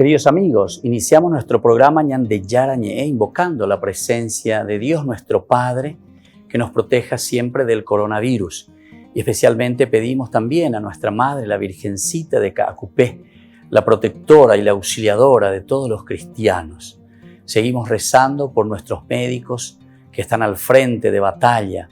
Queridos amigos, iniciamos nuestro programa Ñande Yara Ñe, invocando la presencia de Dios nuestro Padre, que nos proteja siempre del coronavirus. Y especialmente pedimos también a nuestra Madre, la Virgencita de Caacupé, la protectora y la auxiliadora de todos los cristianos. Seguimos rezando por nuestros médicos que están al frente de batalla.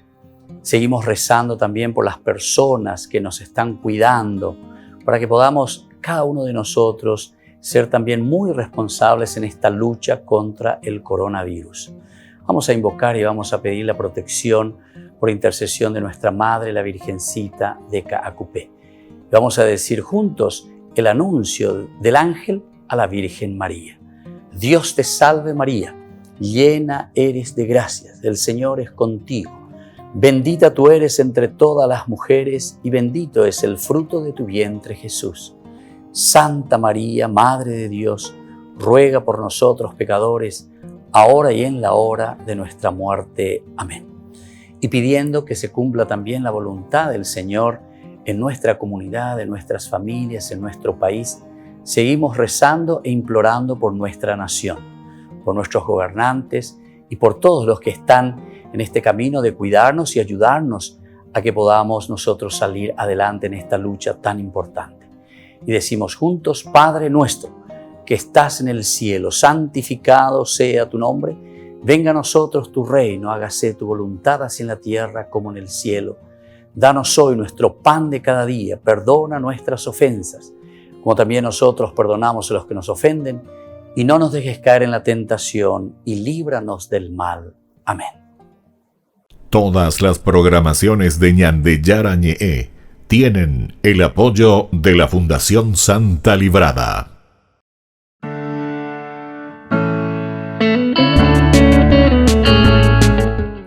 Seguimos rezando también por las personas que nos están cuidando, para que podamos, cada uno de nosotros, ser también muy responsables en esta lucha contra el coronavirus. Vamos a invocar y vamos a pedir la protección por intercesión de nuestra Madre, la Virgencita de Caacupé. Vamos a decir juntos el anuncio del ángel a la Virgen María. Dios te salve María, llena eres de gracias, el Señor es contigo. Bendita tú eres entre todas las mujeres y bendito es el fruto de tu vientre Jesús. Santa María, Madre de Dios, ruega por nosotros pecadores, ahora y en la hora de nuestra muerte. Amén. Y pidiendo que se cumpla también la voluntad del Señor en nuestra comunidad, en nuestras familias, en nuestro país, seguimos rezando e implorando por nuestra nación, por nuestros gobernantes y por todos los que están en este camino de cuidarnos y ayudarnos a que podamos nosotros salir adelante en esta lucha tan importante. Y decimos juntos, Padre nuestro, que estás en el cielo, santificado sea tu nombre. Venga a nosotros tu reino, hágase tu voluntad así en la tierra como en el cielo. Danos hoy nuestro pan de cada día, perdona nuestras ofensas, como también nosotros perdonamos a los que nos ofenden, y no nos dejes caer en la tentación, y líbranos del mal. Amén. Todas las programaciones de Ñande Yara Ñe tienen el apoyo de la Fundación Santa Librada.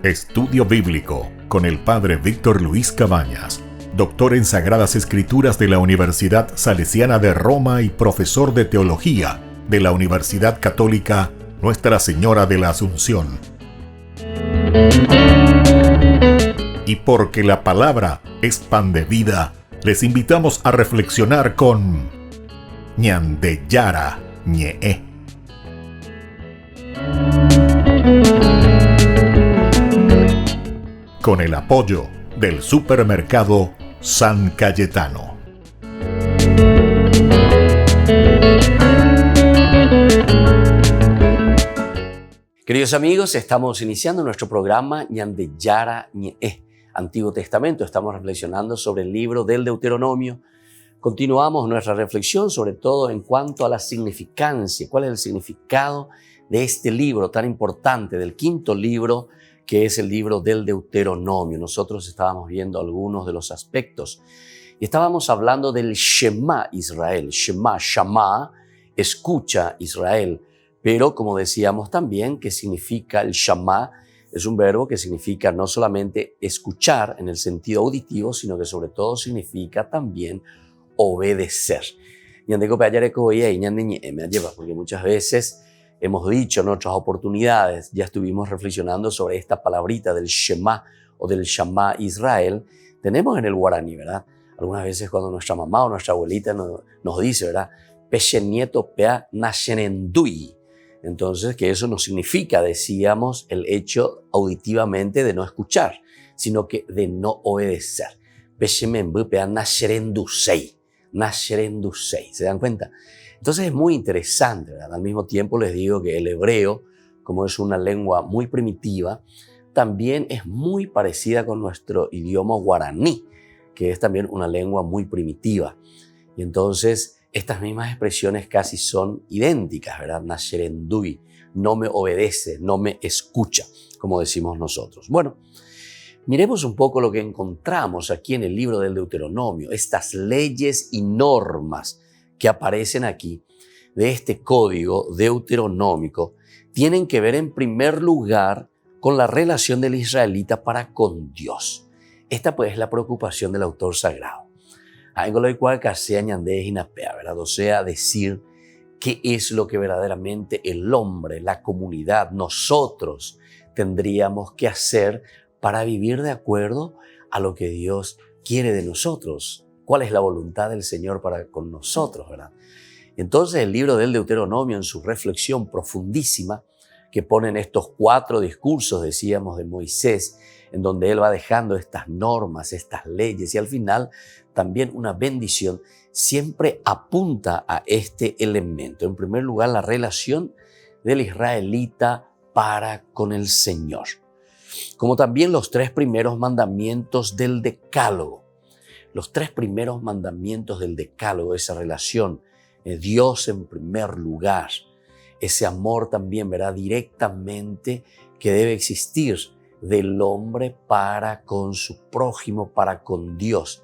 Estudio Bíblico con el Padre Víctor Luis Cabañas, doctor en Sagradas Escrituras de la Universidad Salesiana de Roma y profesor de Teología de la Universidad Católica Nuestra Señora de la Asunción. Y porque la palabra es pan de vida, les invitamos a reflexionar con Ñande Yara Ñe. Con el apoyo del supermercado San Cayetano. Queridos amigos, estamos iniciando nuestro programa Ñande Yara Ñe. Antiguo Testamento, estamos reflexionando sobre el libro del Deuteronomio. Continuamos nuestra reflexión sobre todo en cuanto a la significancia, cuál es el significado de este libro tan importante, del quinto libro, que es el libro del Deuteronomio. Nosotros estábamos viendo algunos de los aspectos y estábamos hablando del Shema Israel. Shama, escucha Israel, pero como decíamos también, ¿qué significa el Shama? Es un verbo que significa no solamente escuchar en el sentido auditivo, sino que sobre todo significa también obedecer. Porque muchas veces hemos dicho en otras oportunidades, ya estuvimos reflexionando sobre esta palabrita del Shema o del Shama Israel. Tenemos en el guaraní, ¿verdad? Algunas veces cuando nuestra mamá o nuestra abuelita nos dice, ¿verdad? Peche nieto pea nashenendui. Entonces, que eso no significa, decíamos, el hecho auditivamente de no escuchar, sino que de no obedecer. ¿Se dan cuenta? Entonces es muy interesante, ¿verdad? Al mismo tiempo les digo que el hebreo, como es una lengua muy primitiva, también es muy parecida con nuestro idioma guaraní, que es también una lengua muy primitiva. Y entonces estas mismas expresiones casi son idénticas, ¿verdad? Nasherendui, no me obedece, no me escucha, como decimos nosotros. Bueno, miremos un poco lo que encontramos aquí en el libro del Deuteronomio, estas leyes y normas que aparecen aquí de este código deuteronómico tienen que ver en primer lugar con la relación del israelita para con Dios. Esta pues es la preocupación del autor sagrado. ¿Verdad? O sea, decir qué es lo que verdaderamente el hombre, la comunidad, nosotros tendríamos que hacer para vivir de acuerdo a lo que Dios quiere de nosotros. ¿Cuál es la voluntad del Señor para con nosotros, verdad? Entonces el libro del Deuteronomio, en su reflexión profundísima, que pone en estos 4 discursos, decíamos, de Moisés, en donde él va dejando estas normas, estas leyes y al final también una bendición, siempre apunta a este elemento. En primer lugar, la relación del israelita para con el Señor, como también los 3 primeros mandamientos del Decálogo. Los 3 primeros mandamientos del Decálogo, esa relación, Dios en primer lugar, ese amor también, ¿verdad?, directamente que debe existir del hombre para con su prójimo, para con Dios.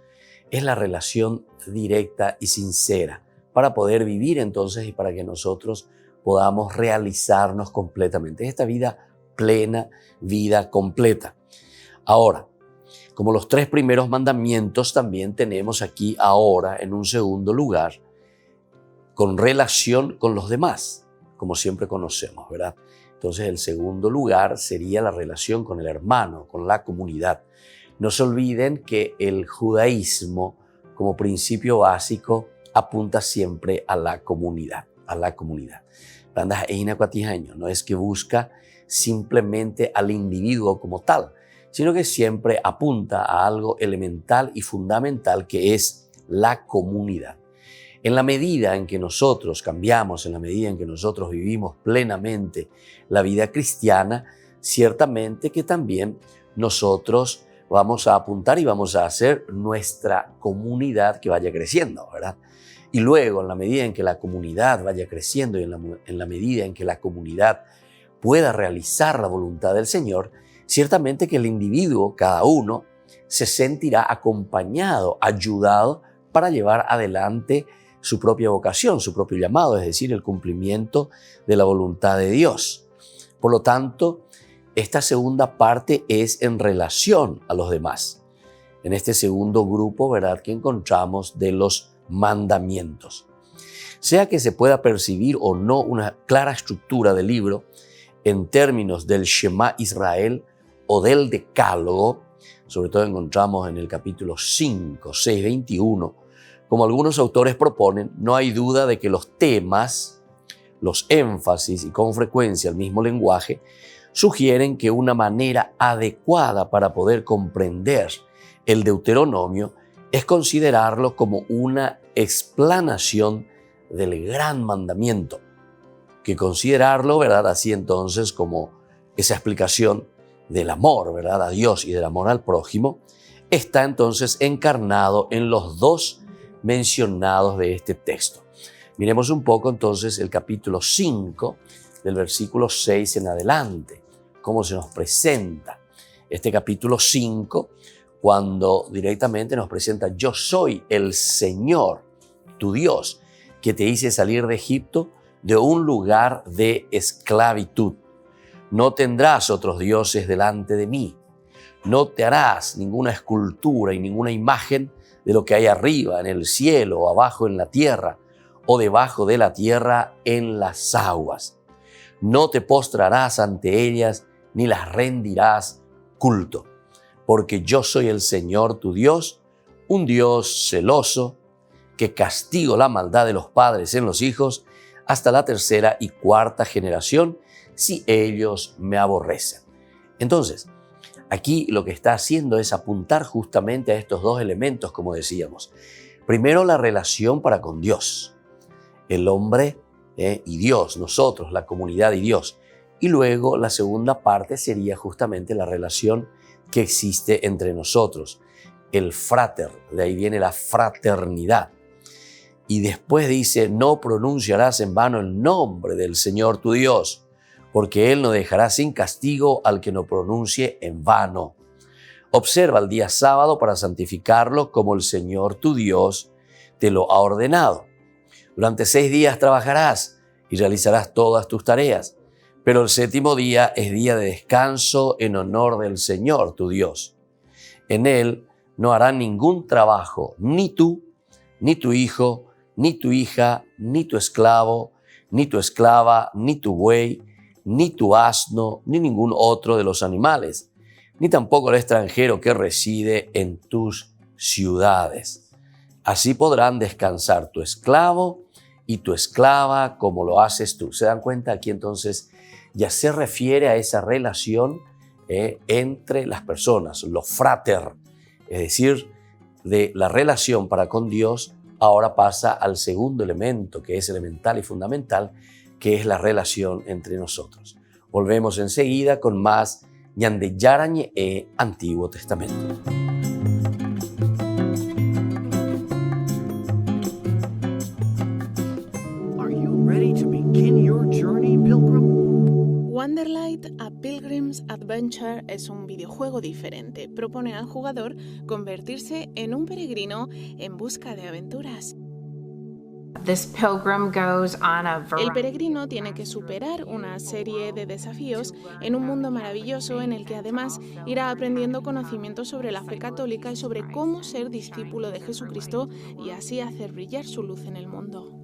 Es la relación directa y sincera para poder vivir entonces y para que nosotros podamos realizarnos completamente. Esta vida plena, vida completa. Ahora, como los 3 primeros mandamientos, también tenemos aquí ahora, en un segundo lugar, con relación con los demás, como siempre conocemos, ¿verdad? Entonces, el segundo lugar sería la relación con el hermano, con la comunidad. No se olviden que el judaísmo, como principio básico, apunta siempre a la comunidad, a la comunidad. No es que busca simplemente al individuo como tal, sino que siempre apunta a algo elemental y fundamental que es la comunidad. En la medida en que nosotros cambiamos, en la medida en que nosotros vivimos plenamente la vida cristiana, ciertamente que también nosotros vamos a apuntar y vamos a hacer nuestra comunidad que vaya creciendo, ¿verdad? Y luego, en la medida en que la comunidad vaya creciendo y en la medida en que la comunidad pueda realizar la voluntad del Señor, ciertamente que el individuo, cada uno, se sentirá acompañado, ayudado para llevar adelante su propia vocación, su propio llamado, es decir, el cumplimiento de la voluntad de Dios. Por lo tanto, esta segunda parte es en relación a los demás. En este segundo grupo, ¿verdad?, que encontramos de los mandamientos. Sea que se pueda percibir o no una clara estructura del libro en términos del Shema Israel o del Decálogo, sobre todo encontramos en el capítulo 5, 6, 21, como algunos autores proponen, no hay duda de que los temas, los énfasis y con frecuencia el mismo lenguaje, sugieren que una manera adecuada para poder comprender el Deuteronomio es considerarlo como una explanación del gran mandamiento, que considerarlo, ¿verdad?, así entonces como esa explicación del amor, ¿verdad?, a Dios y del amor al prójimo, está entonces encarnado en los 2 mencionados de este texto. Miremos un poco entonces el capítulo 5 del versículo 6 en adelante, cómo se nos presenta este capítulo 5 cuando directamente nos presenta: yo soy el Señor, tu Dios, que te hice salir de Egipto, de un lugar de esclavitud. No tendrás otros dioses delante de mí. No te harás ninguna escultura y ninguna imagen de lo que hay arriba en el cielo o abajo en la tierra o debajo de la tierra en las aguas. No te postrarás ante ellas ni las rendirás culto, porque yo soy el Señor tu Dios, un Dios celoso, que castigo la maldad de los padres en los hijos hasta la 3ª y 4ª generación, si ellos me aborrecen. Entonces, aquí lo que está haciendo es apuntar justamente a estos 2 elementos, como decíamos. Primero, la relación para con Dios, el hombre y Dios, nosotros, la comunidad y Dios. Y luego la segunda parte sería justamente la relación que existe entre nosotros, el frater, de ahí viene la fraternidad. Y después dice: no pronunciarás en vano el nombre del Señor tu Dios, porque Él no dejará sin castigo al que no pronuncie en vano. Observa el día sábado para santificarlo como el Señor tu Dios te lo ha ordenado. Durante 6 días trabajarás y realizarás todas tus tareas, pero el 7º día es día de descanso en honor del Señor tu Dios. En él no harán ningún trabajo, ni tú, ni tu hijo, ni tu hija, ni tu esclavo, ni tu esclava, ni tu buey, ni tu asno, ni ningún otro de los animales, ni tampoco el extranjero que reside en tus ciudades. Así podrán descansar tu esclavo y tu esclava como lo haces tú. ¿Se dan cuenta? Aquí entonces ya se refiere a esa relación entre las personas, lo frater, es decir, de la relación para con Dios. Ahora pasa al segundo elemento, que es elemental y fundamental, que es la relación entre nosotros. Volvemos enseguida con más Ñande Yarañe Antiguo Testamento. Are you ready to begin your journey, pilgrim? Wanderlight: A Pilgrim's Adventure es un videojuego diferente. Propone al jugador convertirse en un peregrino en busca de aventuras. El peregrino tiene que superar una serie de desafíos en un mundo maravilloso en el que además irá aprendiendo conocimientos sobre la fe católica y sobre cómo ser discípulo de Jesucristo y así hacer brillar su luz en el mundo.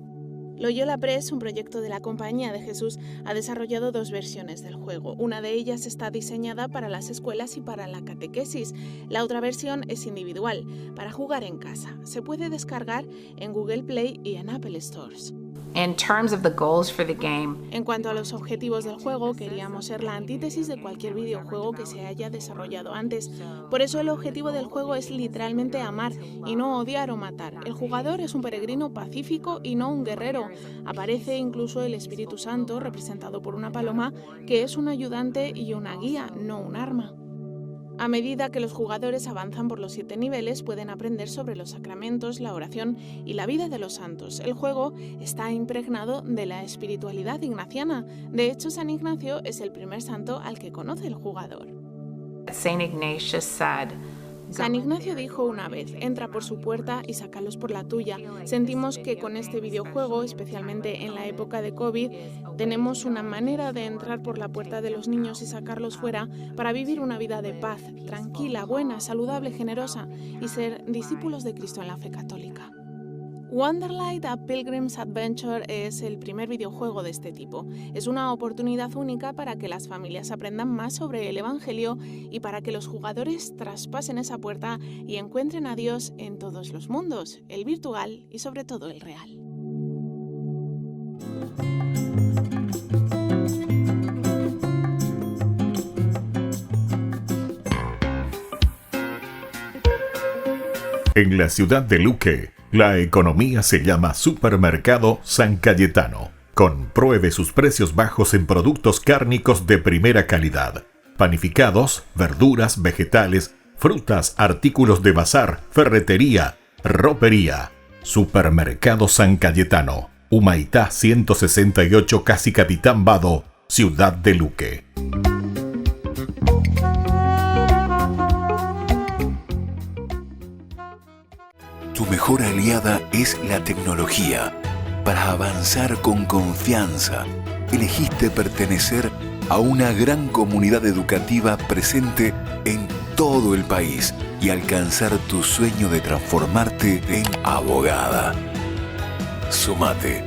Loyola Press, un proyecto de la Compañía de Jesús, ha desarrollado 2 versiones del juego. Una de ellas está diseñada para las escuelas y para la catequesis. La otra versión es individual, para jugar en casa. Se puede descargar en Google Play y en Apple Stores. In terms of the goals for the game, En cuanto a los objetivos del juego, queríamos ser la antítesis de cualquier videojuego que se haya desarrollado antes. Por eso el objetivo del juego es literalmente amar y no odiar o matar. El jugador es un peregrino pacífico y no un guerrero. Aparece incluso el Espíritu Santo, representado por una paloma, que es un ayudante y una guía, no un arma. A medida que los jugadores avanzan por los 7 niveles, pueden aprender sobre los sacramentos, la oración y la vida de los santos. El juego está impregnado de la espiritualidad ignaciana. De hecho, San Ignacio es el primer santo al que conoce el jugador. Saint Ignatius said, San Ignacio dijo una vez: entra por su puerta y sácalos por la tuya. Sentimos que con este videojuego, especialmente en la época de COVID, tenemos una manera de entrar por la puerta de los niños y sacarlos fuera para vivir una vida de paz, tranquila, buena, saludable, generosa y ser discípulos de Cristo en la fe católica. Wanderlight: A Pilgrim's Adventure es el primer videojuego de este tipo. Es una oportunidad única para que las familias aprendan más sobre el Evangelio y para que los jugadores traspasen esa puerta y encuentren a Dios en todos los mundos, el virtual y sobre todo el real. En la ciudad de Luque, la economía se llama Supermercado San Cayetano. Compruebe sus precios bajos en productos cárnicos de primera calidad. Panificados, verduras, vegetales, frutas, artículos de bazar, ferretería, ropería. Supermercado San Cayetano. Humaitá 168, Casi Capitán Vado, ciudad de Luque. Tu mejor aliada es la tecnología. Para avanzar con confianza, elegiste pertenecer a una gran comunidad educativa presente en todo el país y alcanzar tu sueño de transformarte en abogada. Sumate.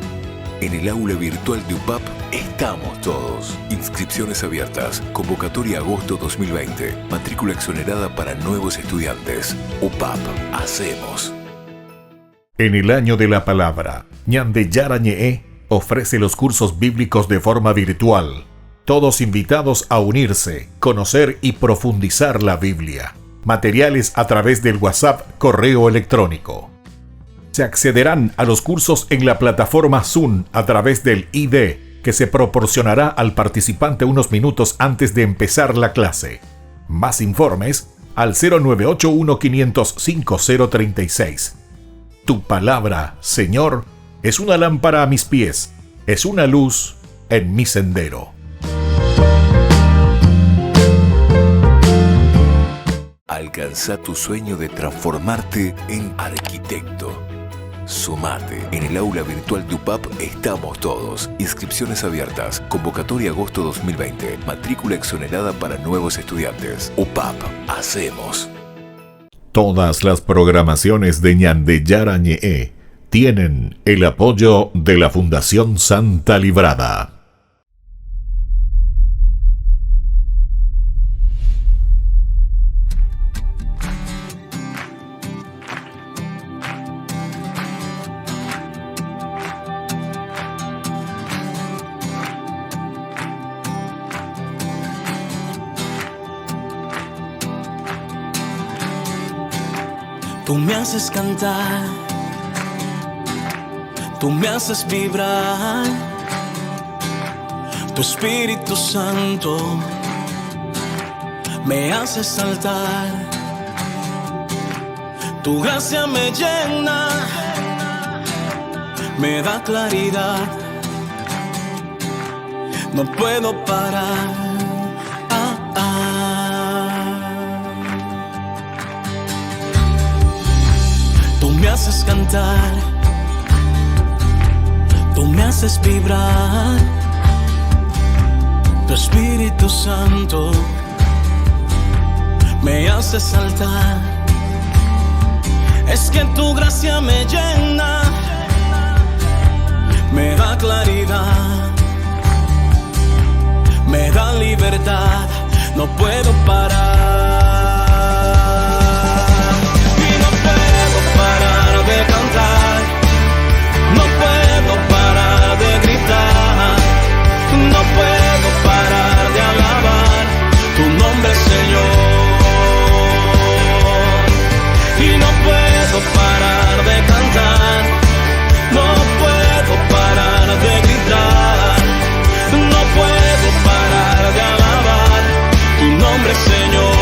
En el aula virtual de UPAP estamos todos. Inscripciones abiertas. Convocatoria agosto 2020. Matrícula exonerada para nuevos estudiantes. UPAP. Hacemos. En el año de la palabra, Ñande Yarañe ofrece los cursos bíblicos de forma virtual. Todos invitados a unirse, conocer y profundizar la Biblia. Materiales a través del WhatsApp, correo electrónico. Se accederán a los cursos en la plataforma Zoom a través del ID, que se proporcionará al participante unos minutos antes de empezar la clase. Más informes al 0981-500-5036. Tu palabra, Señor, es una lámpara a mis pies, es una luz en mi sendero. Alcanza tu sueño de transformarte en arquitecto. Sumate. En el aula virtual de UPAP estamos todos. Inscripciones abiertas. Convocatoria agosto 2020. Matrícula exonerada para nuevos estudiantes. UPAP. Hacemos. Todas las programaciones de Ñande Yarañe tienen el apoyo de la Fundación Santa Librada. Tú me haces cantar, tú me haces vibrar, tu Espíritu Santo me hace saltar, tu gracia me llena, me da claridad, no puedo parar. Tú me haces cantar, tú me haces vibrar, tu Espíritu Santo me hace saltar. Es que tu gracia me llena, me da claridad, me da libertad, no puedo parar. Y no puedo parar de cantar, no puedo parar de gritar, no puedo parar de alabar tu nombre, Señor. Y no puedo parar de cantar, no puedo parar de gritar, no puedo parar de alabar tu nombre, Señor.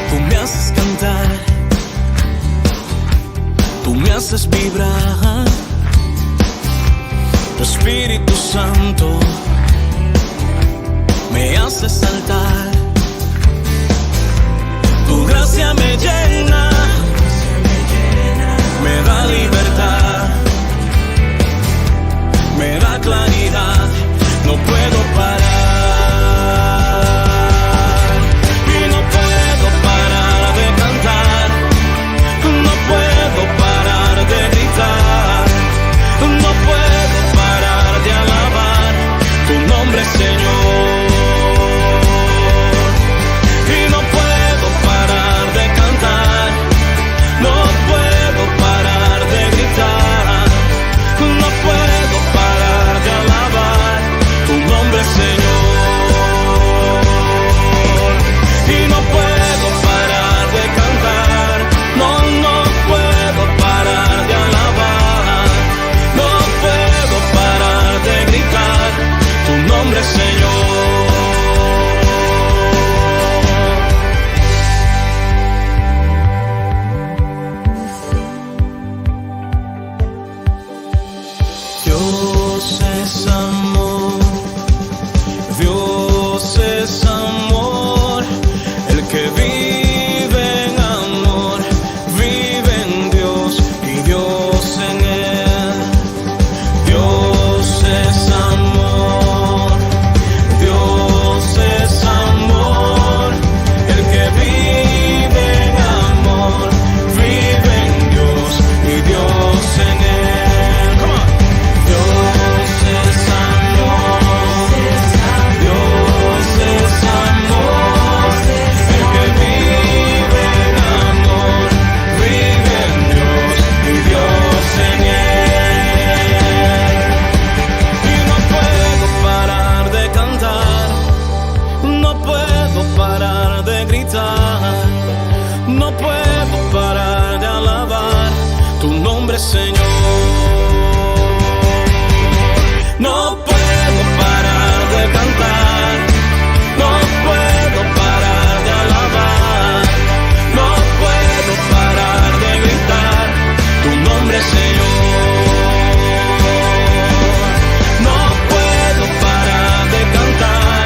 Tú me haces cantar, tú me haces vibrar, tu Espíritu Santo me hace saltar, tu gracia me llena, me da libertad, me da claridad, no puedo parar. Y no puedo parar de cantar, no puedo parar de gritar, no puedo parar de alabar tu nombre, Señor. Y no puedo parar de cantar, no puedo parar de gritar, no puedo parar de alabar tu nombre, Señor. Y no puedo parar de cantar, no puedo parar de alabar, no puedo parar de gritar tu nombre, Señor. Dios es amor, Dios es amor, el que vive en amor, vive en Dios y Dios en él. Dios es amor, Dios es amor, el que vive en amor, vive en Dios y Dios en él. Come on. Dios es amor, Dios es amor, el que vive en amor, vive en Dios y Dios en él. Y no puedo parar de cantar, no puedo parar de gritar, no puedo parar de alabar tu nombre, Señor. No puedo parar de cantar, no puedo parar de alabar, no puedo parar de gritar tu nombre, Señor. No puedo parar de cantar,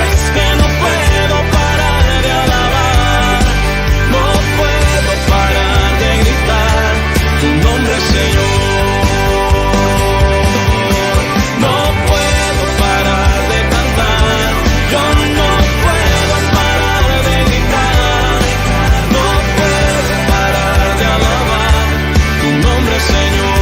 es que no puedo parar de alabar, no puedo parar de gritar tu nombre, Señor. No puedo parar de cantar, yo no puedo parar de gritar, no puedo parar de alabar tu nombre, Señor.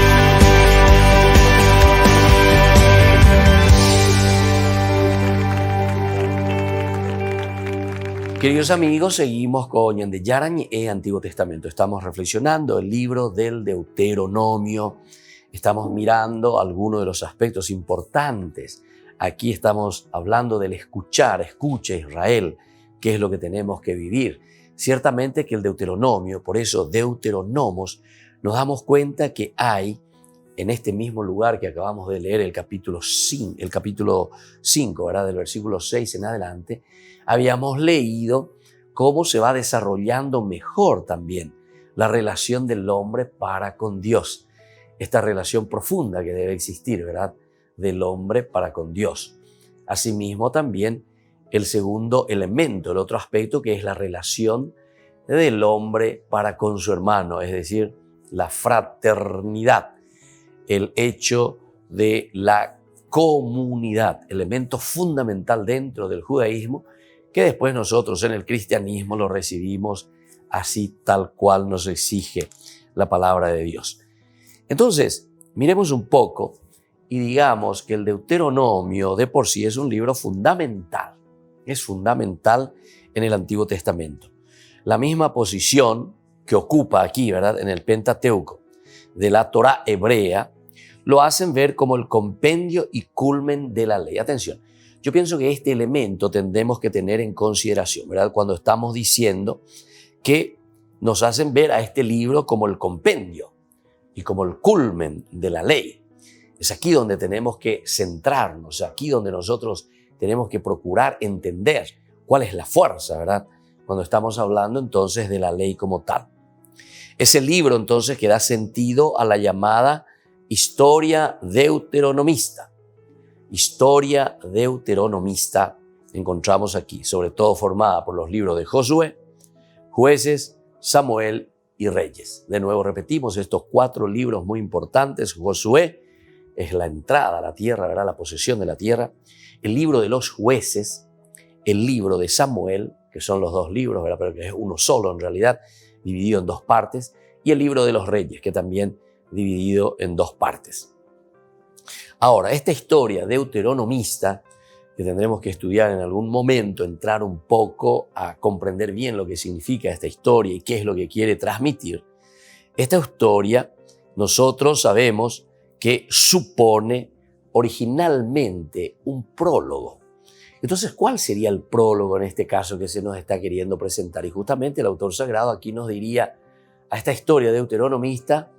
Queridos amigos, seguimos con Ñande Yarañ e Antiguo Testamento. Estamos reflexionando el libro del Deuteronomio. Estamos mirando algunos de los aspectos importantes. Aquí estamos hablando del escuchar. Escucha, Israel, qué es lo que tenemos que vivir. Ciertamente que el Deuteronomio, por eso Deuteronomos, nos damos cuenta que hay en este mismo lugar que acabamos de leer, el capítulo 5, ¿verdad? Del versículo 6 en adelante, habíamos leído cómo se va desarrollando mejor también la relación del hombre para con Dios. Esta relación profunda que debe existir, ¿verdad? Del hombre para con Dios. Asimismo también el segundo elemento, el otro aspecto, que es la relación del hombre para con su hermano, es decir, la fraternidad, el hecho de la comunidad, elemento fundamental dentro del judaísmo, que después nosotros en el cristianismo lo recibimos así tal cual nos exige la palabra de Dios. Entonces, miremos un poco y digamos que el Deuteronomio de por sí es un libro fundamental. Es fundamental en el Antiguo Testamento. La misma posición que ocupa aquí, ¿verdad?, en el Pentateuco de la Torá hebrea, lo hacen ver como el compendio y culmen de la ley. Atención, yo pienso que este elemento tendremos que tener en consideración, ¿verdad?, cuando estamos diciendo que nos hacen ver a este libro como el compendio y como el culmen de la ley. Es aquí donde tenemos que centrarnos, aquí donde nosotros tenemos que procurar entender cuál es la fuerza, ¿verdad?, cuando estamos hablando entonces de la ley como tal. Ese libro entonces que da sentido a la llamada historia deuteronomista. Historia deuteronomista encontramos aquí, sobre todo formada por los libros de Josué, Jueces, Samuel y Reyes. De nuevo repetimos estos 4 libros muy importantes. Josué es la entrada a la tierra, ¿verdad?, la posesión de la tierra. El libro de los Jueces, el libro de Samuel, que son los 2 libros, ¿verdad?, pero que es uno solo en realidad, dividido en 2 partes, y el libro de los Reyes, que también dividido en 2 partes. Ahora, esta historia deuteronomista, que tendremos que estudiar en algún momento, entrar un poco a comprender bien lo que significa esta historia y qué es lo que quiere transmitir, esta historia nosotros sabemos que supone originalmente un prólogo. Entonces, ¿cuál sería el prólogo en este caso que se nos está queriendo presentar? Y justamente el autor sagrado aquí nos diría a esta historia deuteronomista,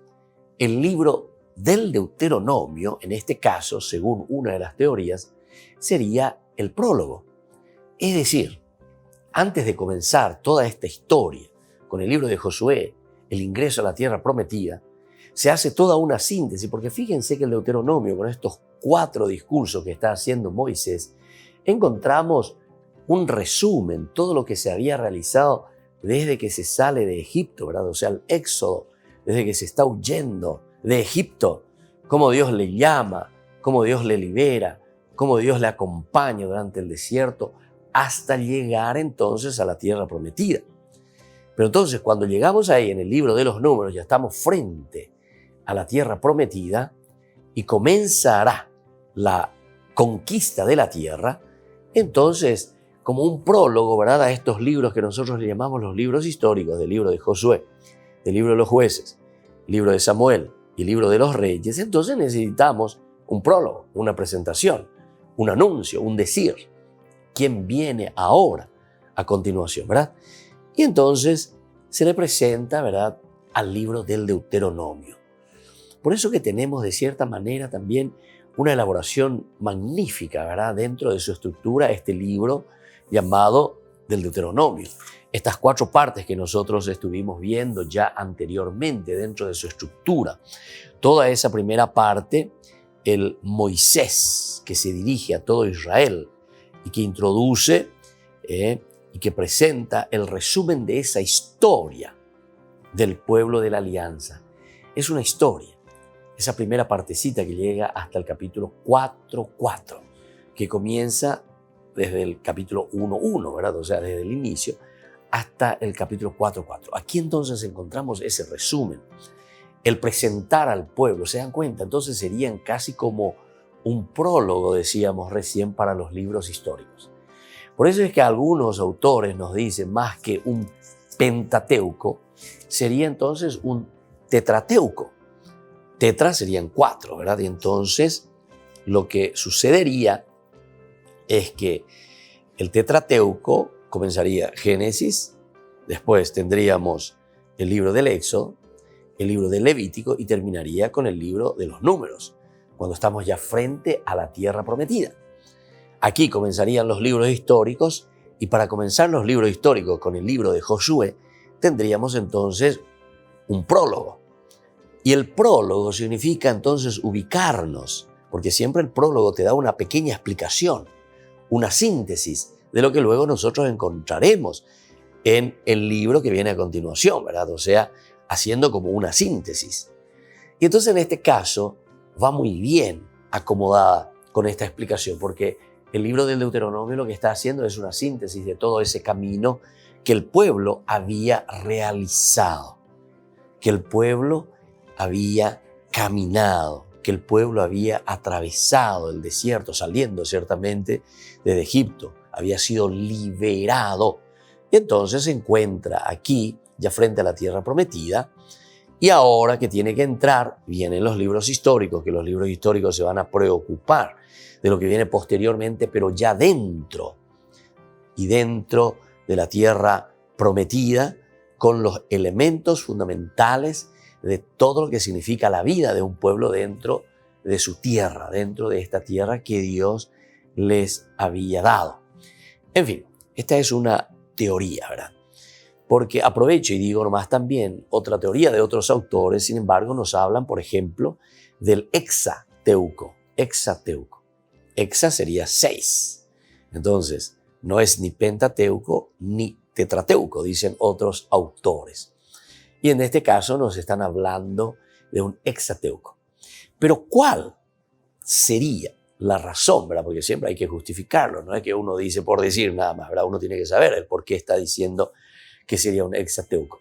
el libro del Deuteronomio, en este caso, según una de las teorías, sería el prólogo. Es decir, antes de comenzar toda esta historia con el libro de Josué, el ingreso a la tierra prometida, se hace toda una síntesis, porque fíjense que el Deuteronomio, con estos 4 discursos que está haciendo Moisés, encontramos un resumen, todo lo que se había realizado desde que se sale de Egipto, ¿verdad? O sea, el éxodo, desde que se está huyendo de Egipto, cómo Dios le llama, cómo Dios le libera, cómo Dios le acompaña durante el desierto, hasta llegar entonces a la tierra prometida. Pero entonces, cuando llegamos ahí en el libro de los Números, ya estamos frente a la tierra prometida y comenzará la conquista de la tierra. Entonces, como un prólogo, ¿verdad?, a estos libros que nosotros le llamamos los libros históricos, del libro de Josué, del libro de los Jueces, el libro de Samuel y el libro de los Reyes, entonces necesitamos un prólogo, una presentación, un anuncio, un decir. ¿Quién viene ahora a continuación, verdad? Y entonces se le presenta, ¿verdad?, al libro del Deuteronomio. Por eso que tenemos de cierta manera también una elaboración magnífica, ¿verdad?, dentro de su estructura, este libro llamado del Deuteronomio. Estas 4 partes que nosotros estuvimos viendo ya anteriormente dentro de su estructura. Toda esa primera parte, el Moisés que se dirige a todo Israel y que introduce y que presenta el resumen de esa historia del pueblo de la alianza. Es una historia. Esa primera partecita que llega hasta el capítulo 4.4, que comienza desde el capítulo 1.1, ¿verdad? O sea, desde el inicio hasta el capítulo 4.4. Aquí entonces encontramos ese resumen, el presentar al pueblo. ¿Se dan cuenta? Entonces serían casi como un prólogo, decíamos recién, para los libros históricos. Por eso es que algunos autores nos dicen, más que un Pentateuco, sería entonces un Tetrateuco. tetra serían 4, ¿verdad? Y entonces lo que sucedería es que el Tetrateuco comenzaría Génesis, después tendríamos el libro del Éxodo, el libro del Levítico y terminaría con el libro de los Números, cuando estamos ya frente a la tierra prometida. Aquí comenzarían los libros históricos y para comenzar los libros históricos con el libro de Josué, tendríamos entonces un prólogo. Y el prólogo significa entonces ubicarnos, porque siempre el prólogo te da una pequeña explicación, una síntesis de lo que luego nosotros encontraremos en el libro que viene a continuación, ¿verdad? O sea, haciendo como una síntesis. Y entonces en este caso va muy bien acomodada con esta explicación, porque el libro del Deuteronomio lo que está haciendo es una síntesis de todo ese camino que el pueblo había realizado, que el pueblo había caminado, que el pueblo había atravesado el desierto, saliendo ciertamente desde Egipto, había sido liberado. Y entonces se encuentra aquí, ya frente a la tierra prometida, y ahora que tiene que entrar, vienen los libros históricos, que los libros históricos se van a preocupar de lo que viene posteriormente, pero ya dentro, y dentro de la tierra prometida, con los elementos fundamentales de todo lo que significa la vida de un pueblo dentro de su tierra, dentro de esta tierra que Dios les había dado. En fin, esta es una teoría, ¿verdad? Porque aprovecho y digo nomás también otra teoría de otros autores, sin embargo, nos hablan, por ejemplo, del hexateuco. Hexateuco. Hexa sería 6. Entonces, no es ni pentateuco ni tetrateuco, dicen otros autores. Y en este caso nos están hablando de un hexateuco. Pero ¿cuál sería la razón, ¿verdad? Porque siempre hay que justificarlo, no es que uno dice por decir nada más, ¿verdad? Uno tiene que saber el por qué está diciendo que sería un hexateuco.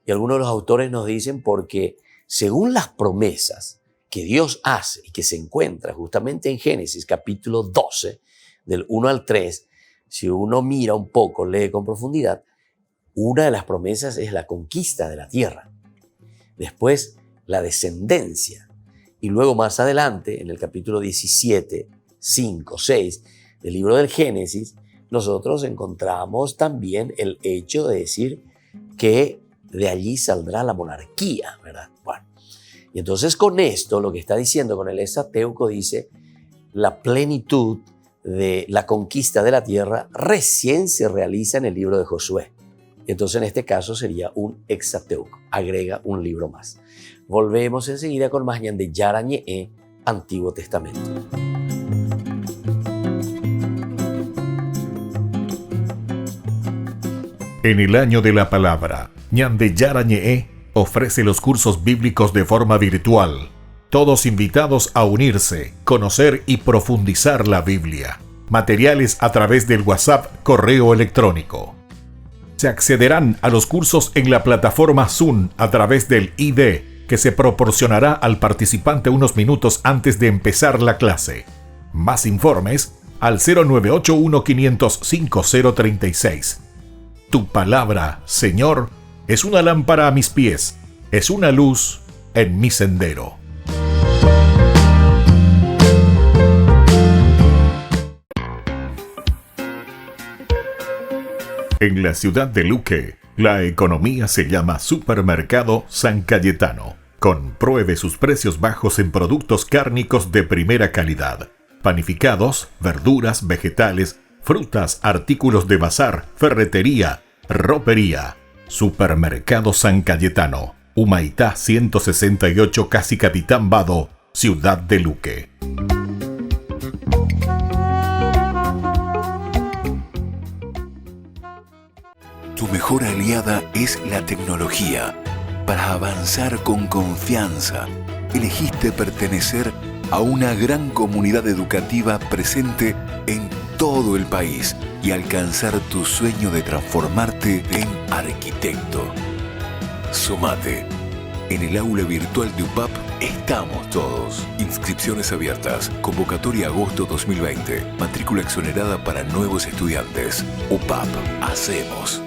Y algunos de los autores nos dicen porque según las promesas que Dios hace y que se encuentra justamente en Génesis capítulo 12, del 1 al 3, si uno mira un poco, lee con profundidad, una de las promesas es la conquista de la tierra. Después, la descendencia. Y luego más adelante, en el capítulo 17, 5, 6 del libro del Génesis, nosotros encontramos también el hecho de decir que de allí saldrá la monarquía, ¿verdad? Bueno, y entonces con esto, lo que está diciendo con el hexateuco dice, la plenitud de la conquista de la tierra recién se realiza en el libro de Josué. Entonces en este caso sería un hexateuco, agrega un libro más. Volvemos enseguida con más Ñan de Yarañe, Antiguo Testamento. En el año de la palabra, Ñan de Yarañe ofrece los cursos bíblicos de forma virtual. Todos invitados a unirse, conocer y profundizar la Biblia. Materiales a través del WhatsApp, correo electrónico. Se accederán a los cursos en la plataforma Zoom a través del ID que se proporcionará al participante unos minutos antes de empezar la clase. Más informes al 0981-500-5036. Tu palabra, Señor, es una lámpara a mis pies, es una luz en mi sendero. En la ciudad de Luque, la economía se llama Supermercado San Cayetano. Compruebe sus precios bajos en productos cárnicos de primera calidad. Panificados, verduras, vegetales, frutas, artículos de bazar, ferretería, ropería. Supermercado San Cayetano, Humaitá 168, Casi Capitán Vado, ciudad de Luque. Tu mejor aliada es la tecnología. Para avanzar con confianza, elegiste pertenecer a una gran comunidad educativa presente en todo el país y alcanzar tu sueño de transformarte en arquitecto. Sumate. En el aula virtual de UPAP estamos todos. Inscripciones abiertas. Convocatoria agosto 2020. Matrícula exonerada para nuevos estudiantes. UPAP. Hacemos.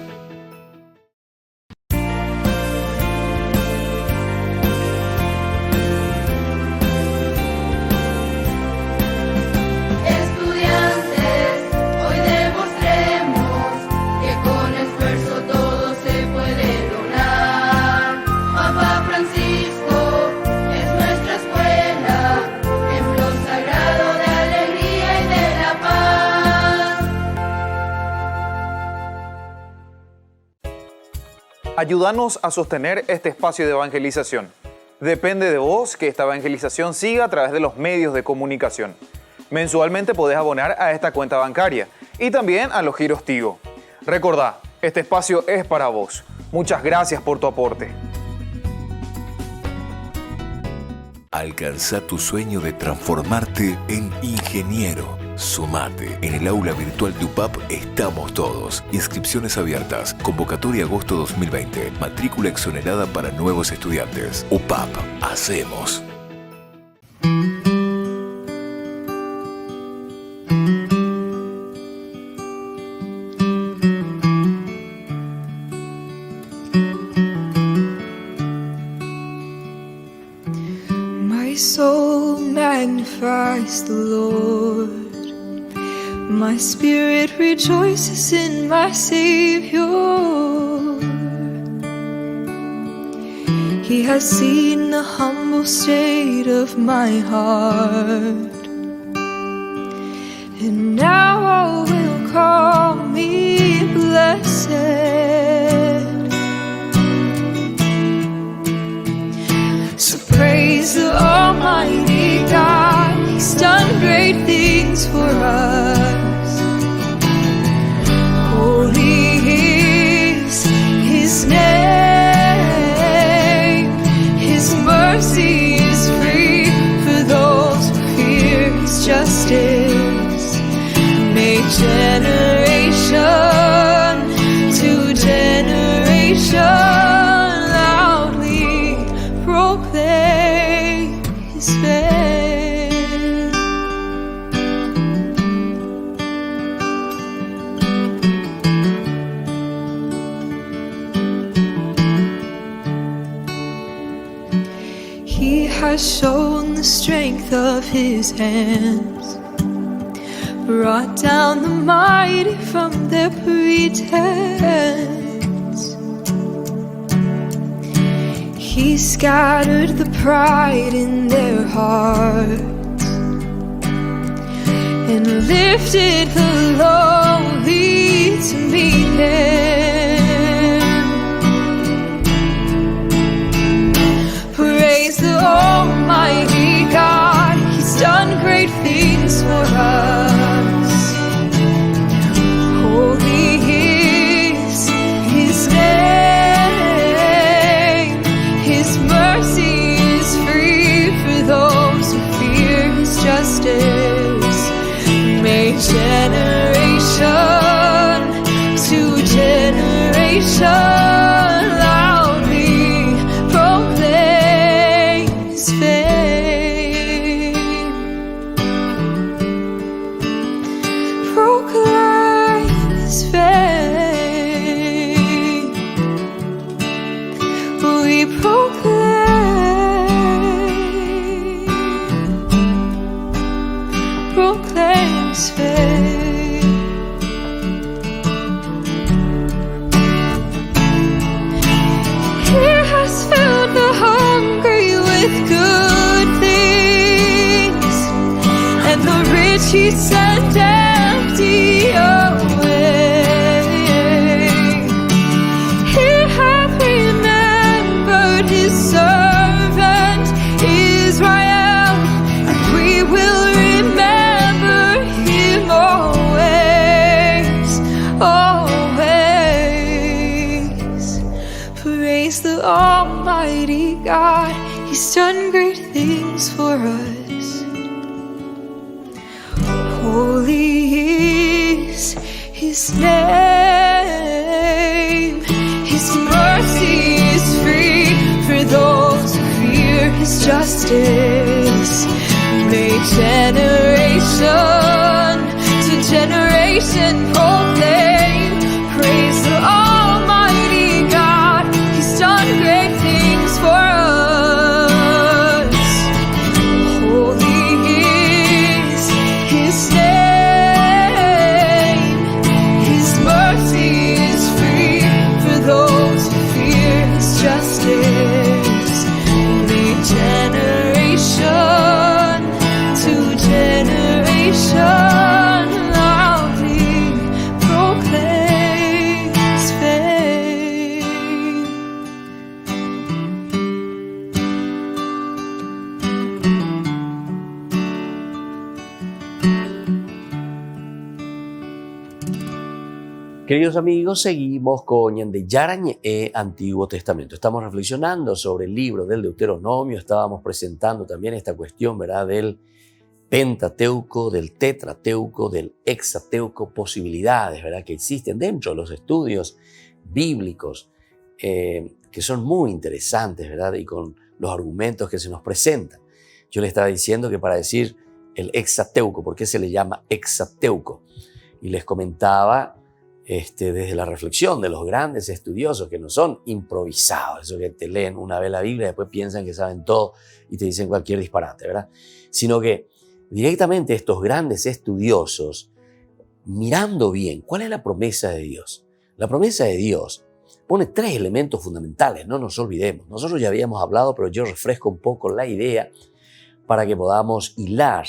Ayúdanos a sostener este espacio de evangelización. Depende de vos que esta evangelización siga a través de los medios de comunicación. Mensualmente podés abonar a esta cuenta bancaria y también a los giros Tigo. Recordá, este espacio es para vos. Muchas gracias por tu aporte. Alcanza tu sueño de transformarte en ingeniero. Sumate. En el aula virtual de UPAP estamos todos. Inscripciones abiertas. Convocatoria agosto 2020. Matrícula exonerada para nuevos estudiantes. UPAP. Hacemos. My soul magnifies the Lord. My spirit rejoices in my Savior. He has seen the humble state of my heart, and now all will call me blessed. So praise the Almighty God. He's done great things for us. Holy is His name. His mercy is free for those who fear His justice. May generation to generation loudly proclaim His fame. He has shown the strength of His hands, brought down the mighty from their pretense. He scattered the pride in their hearts and lifted the lowly to meet Him. Praise the Almighty God. He's done great things for us. Holy is His name. His mercy is free for those who fear His justice. May generation to generation loudly proclaim His fame. Proclaim His fame. We proclaim His fame. He has filled the hungry with good things, and the rich He sent empty away. He hath remembered His servant Israel, and we will remember Him always, always. Praise the Almighty God. He's done great things for us. Holy is His name. His mercy is free for those who fear His justice. May generation to generation proclaim. Praise the Almighty God. He's done great things for us. Holy is His name. His mercy is free for those who fear His justice. May generation Queridos amigos, seguimos con Ñande Yarañe Antiguo Testamento. Estamos reflexionando sobre el libro del Deuteronomio. Estábamos presentando también esta cuestión, ¿verdad?, del Pentateuco, del Tetrateuco, del Hexateuco, posibilidades, ¿verdad?, que existen dentro de los estudios bíblicos, que son muy interesantes, ¿verdad?, y con los argumentos que se nos presentan. Yo le estaba diciendo que para decir el Hexateuco, ¿por qué se le llama Hexateuco? Y les comentaba desde la reflexión de los grandes estudiosos que no son improvisados, eso que te leen una vez la Biblia y después piensan que saben todo y te dicen cualquier disparate, ¿verdad? Sino que directamente estos grandes estudiosos, mirando bien, ¿cuál es la promesa de Dios? La promesa de Dios pone 3 elementos fundamentales, no nos olvidemos. Nosotros ya habíamos hablado, pero yo refresco un poco la idea para que podamos hilar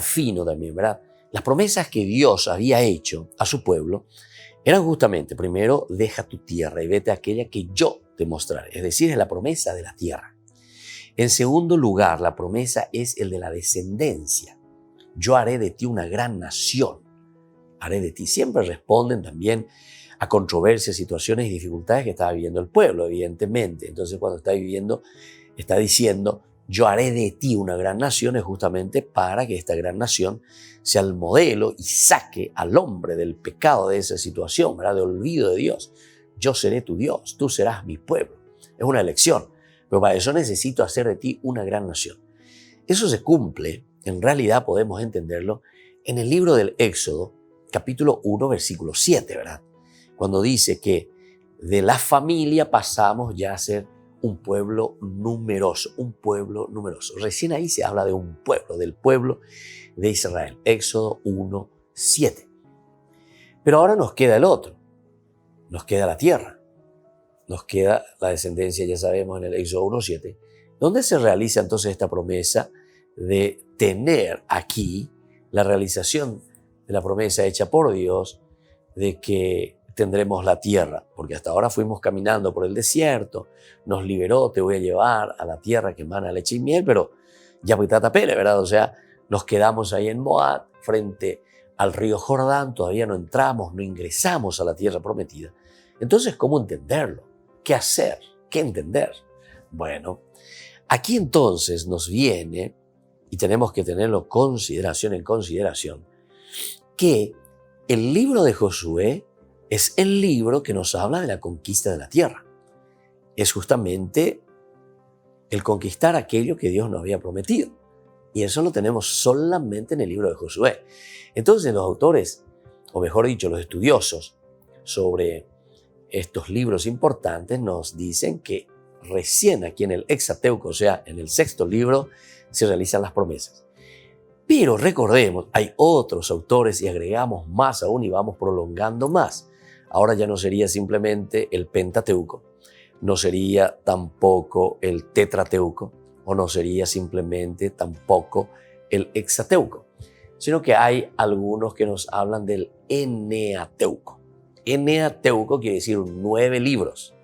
fino también, ¿verdad? Las promesas que Dios había hecho a su pueblo eran justamente, primero, deja tu tierra y vete a aquella que yo te mostraré. Es decir, es la promesa de la tierra. En segundo lugar, la promesa es el de la descendencia. Yo haré de ti una gran nación. Haré de ti. Siempre responden también a controversias, situaciones y dificultades que estaba viviendo el pueblo, evidentemente. Entonces, cuando está diciendo, yo haré de ti una gran nación, es justamente para que esta gran nación sea el modelo y saque al hombre del pecado de esa situación, ¿verdad?, de olvido de Dios. Yo seré tu Dios, tú serás mi pueblo. Es una elección, pero para eso necesito hacer de ti una gran nación. Eso se cumple, en realidad podemos entenderlo, en el libro del Éxodo, capítulo 1, versículo 7, ¿verdad? Cuando dice que de la familia pasamos ya a ser un pueblo numeroso, un pueblo numeroso. Recién ahí se habla de un pueblo, del pueblo de Israel. Éxodo 1, 7. Pero ahora nos queda el otro, nos queda la tierra, nos queda la descendencia, ya sabemos, en el Éxodo 1, 7, donde se realiza entonces esta promesa de tener aquí la realización de la promesa hecha por Dios de que tendremos la tierra, porque hasta ahora fuimos caminando por el desierto, nos liberó, te voy a llevar a la tierra que emana leche y miel, pero ya pitata pele, ¿verdad? O sea, nos quedamos ahí en Moab, frente al río Jordán, todavía no entramos, no ingresamos a la tierra prometida. Entonces, ¿cómo entenderlo? ¿Qué hacer? ¿Qué entender? Bueno, aquí entonces nos viene, y tenemos que tenerlo en consideración, que el libro de Josué es el libro que nos habla de la conquista de la tierra. Es justamente el conquistar aquello que Dios nos había prometido. Y eso lo tenemos solamente en el libro de Josué. Entonces los autores, o mejor dicho, los estudiosos sobre estos libros importantes nos dicen que recién aquí en el Hexateuco, o sea, en el 6º libro, se realizan las promesas. Pero recordemos, hay otros autores y agregamos más aún y vamos prolongando más. Ahora ya no sería simplemente el Pentateuco, no sería tampoco el Tetrateuco, o no sería simplemente tampoco el Hexateuco, sino que hay algunos que nos hablan del Eneateuco. Eneateuco quiere decir 9 libros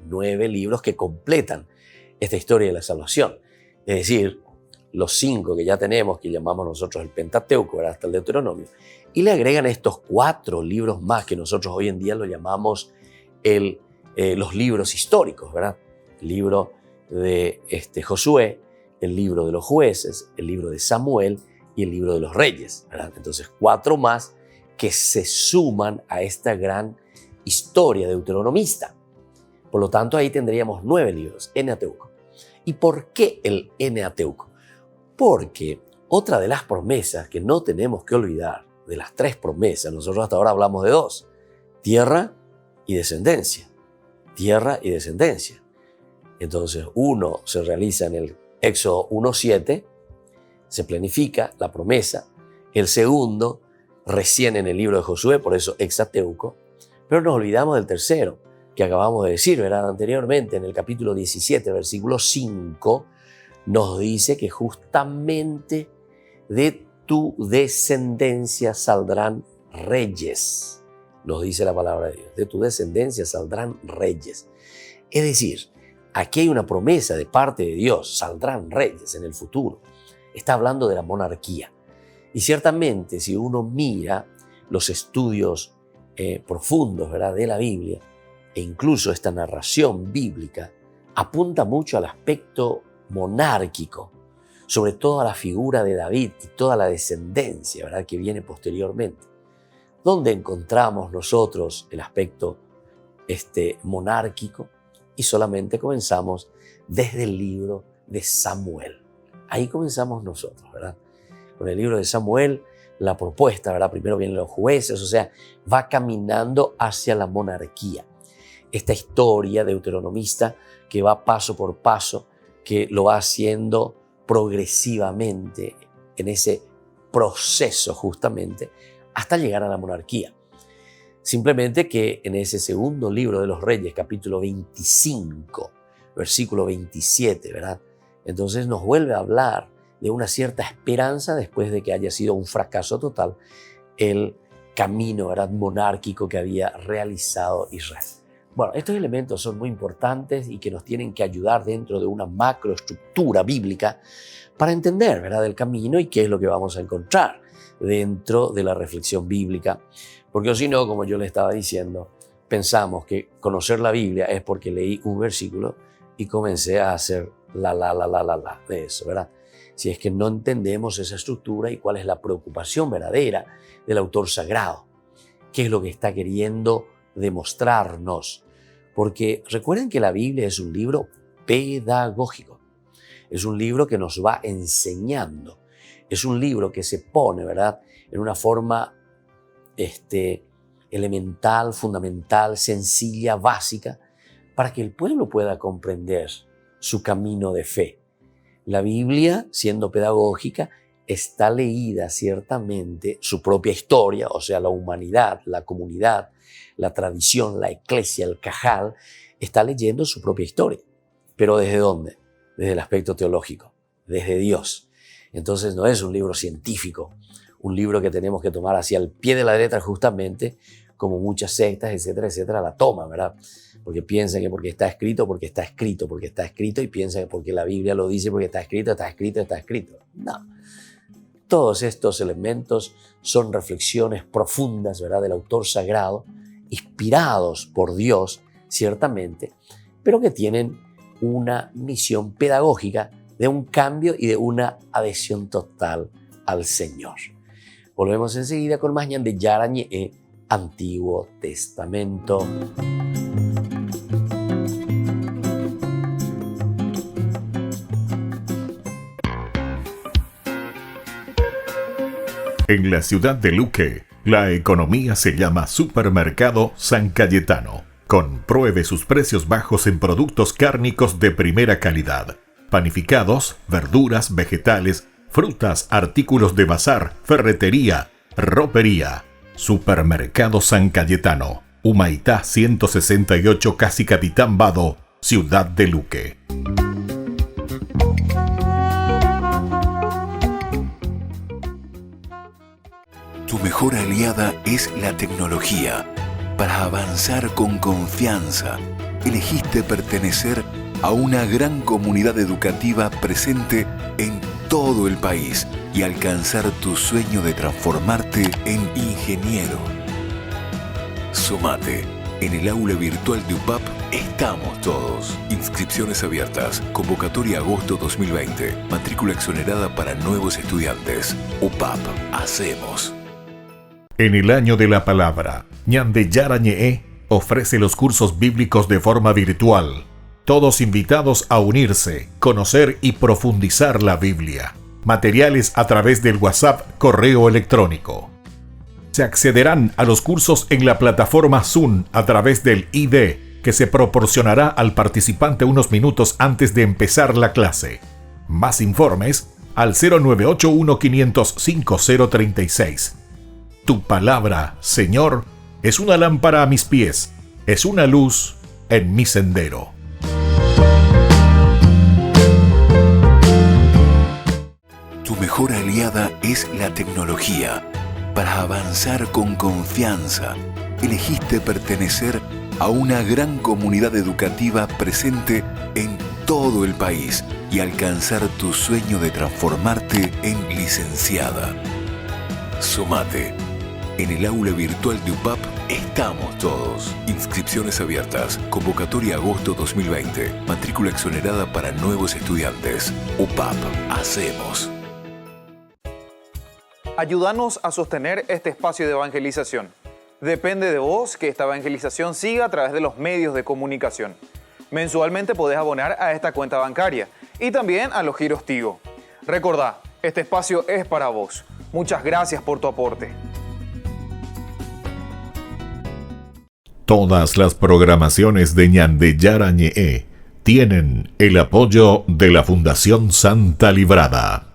que completan esta historia de la salvación. Es decir, los 5 que ya tenemos, que llamamos nosotros el Pentateuco, ¿verdad?, hasta el Deuteronomio, y le agregan estos 4 libros más que nosotros hoy en día lo llamamos los libros históricos, ¿verdad? El libro de Josué, el libro de los jueces, el libro de Samuel y el libro de los reyes, ¿verdad? Entonces 4 más que se suman a esta gran historia deuteronomista. Por lo tanto, ahí tendríamos 9 libros, Eneateuco. ¿Y por qué el Eneateuco? Porque otra de las promesas que no tenemos que olvidar, de las 3 promesas, nosotros hasta ahora hablamos de 2, tierra y descendencia. Tierra y descendencia. Entonces, uno se realiza en el Éxodo 1:7, se planifica la promesa. El segundo, recién en el libro de Josué, por eso Hexateuco. Pero nos olvidamos del tercero, que acabamos de decir, ¿verdad? Anteriormente, en el capítulo 17, versículo 5, nos dice que justamente de tu descendencia saldrán reyes. Nos dice la palabra de Dios, de tu descendencia saldrán reyes. Es decir, aquí hay una promesa de parte de Dios, saldrán reyes en el futuro. Está hablando de la monarquía. Y ciertamente, si uno mira los estudios profundos, ¿verdad?, de la Biblia, e incluso esta narración bíblica, apunta mucho al aspecto monárquico, sobre todo a la figura de David y toda la descendencia, ¿verdad?, que viene posteriormente. ¿Dónde encontramos nosotros el aspecto monárquico? Y solamente comenzamos desde el libro de Samuel. Ahí comenzamos nosotros, ¿verdad? Con el libro de Samuel, la propuesta, ¿verdad? Primero vienen los jueces, o sea, va caminando hacia la monarquía. Esta historia deuteronomista que va paso por paso, que lo va haciendo progresivamente en ese proceso justamente hasta llegar a la monarquía. Simplemente que en ese segundo libro de los Reyes, capítulo 25, versículo 27, ¿verdad? Entonces nos vuelve a hablar de una cierta esperanza después de que haya sido un fracaso total el camino, ¿verdad?, monárquico que había realizado Israel. Bueno, estos elementos son muy importantes y que nos tienen que ayudar dentro de una macroestructura bíblica para entender, ¿verdad?, el camino y qué es lo que vamos a encontrar dentro de la reflexión bíblica. Porque si no, como yo le estaba diciendo, pensamos que conocer la Biblia es porque leí un versículo y comencé a hacer la de eso, ¿verdad? Si es que no entendemos esa estructura y cuál es la preocupación verdadera del autor sagrado, qué es lo que está queriendo demostrarnos. Porque recuerden que la Biblia es un libro pedagógico, es un libro que nos va enseñando, es un libro que se pone, ¿verdad?, en una forma elemental, fundamental, sencilla, básica, para que el pueblo pueda comprender su camino de fe. La Biblia, siendo pedagógica, está leída ciertamente su propia historia, o sea, la humanidad, la comunidad, la tradición, la eclesia, el cajal, está leyendo su propia historia. ¿Pero desde dónde? Desde el aspecto teológico, desde Dios. Entonces no es un libro científico, un libro que tenemos que tomar hacia el pie de la letra justamente, como muchas sectas, etcétera, etcétera, la toman, ¿verdad? Porque piensan que porque está escrito, porque está escrito, porque está escrito, y piensan que porque la Biblia lo dice, porque está escrito, está escrito, está escrito. No. Todos estos elementos son reflexiones profundas, ¿verdad?, del autor sagrado, inspirados por Dios, ciertamente, pero que tienen una misión pedagógica de un cambio y de una adhesión total al Señor. Volvemos enseguida con más Ñan de Yarañe, Antiguo Testamento. En la ciudad de Luque, la economía se llama Supermercado San Cayetano. Compruebe sus precios bajos en productos cárnicos de primera calidad. Panificados, verduras, vegetales, frutas, artículos de bazar, ferretería, ropería. Supermercado San Cayetano, Humaitá 168, Casi Capitán Vado, ciudad de Luque. Tu mejor aliada es la tecnología. Para avanzar con confianza, elegiste pertenecer a una gran comunidad educativa presente en todo el país y alcanzar tu sueño de transformarte en ingeniero. Sumate. En el aula virtual de UPAP estamos todos. Inscripciones abiertas. Convocatoria agosto 2020. Matrícula exonerada para nuevos estudiantes. UPAP. Hacemos. En el año de la palabra, Ñan de Yarañe ofrece los cursos bíblicos de forma virtual. Todos invitados a unirse, conocer y profundizar la Biblia. Materiales a través del WhatsApp, correo electrónico. Se accederán a los cursos en la plataforma Zoom a través del ID, que se proporcionará al participante unos minutos antes de empezar la clase. Más informes al 0981-500-5036. Tu palabra, Señor, es una lámpara a mis pies, es una luz en mi sendero. Tu mejor aliada es la tecnología. Para avanzar con confianza, elegiste pertenecer a una gran comunidad educativa presente en todo el país y alcanzar tu sueño de transformarte en licenciada. Sumate. En el aula virtual de UPAP estamos todos. Inscripciones abiertas. Convocatoria agosto 2020. Matrícula exonerada para nuevos estudiantes. UPAP. Hacemos. Ayúdanos a sostener este espacio de evangelización. Depende de vos que esta evangelización siga a través de los medios de comunicación. Mensualmente podés abonar a esta cuenta bancaria y también a los giros Tigo. Recordá, este espacio es para vos. Muchas gracias por tu aporte. Todas las programaciones de Ñande Yara Ñe'e tienen el apoyo de la Fundación Santa Librada.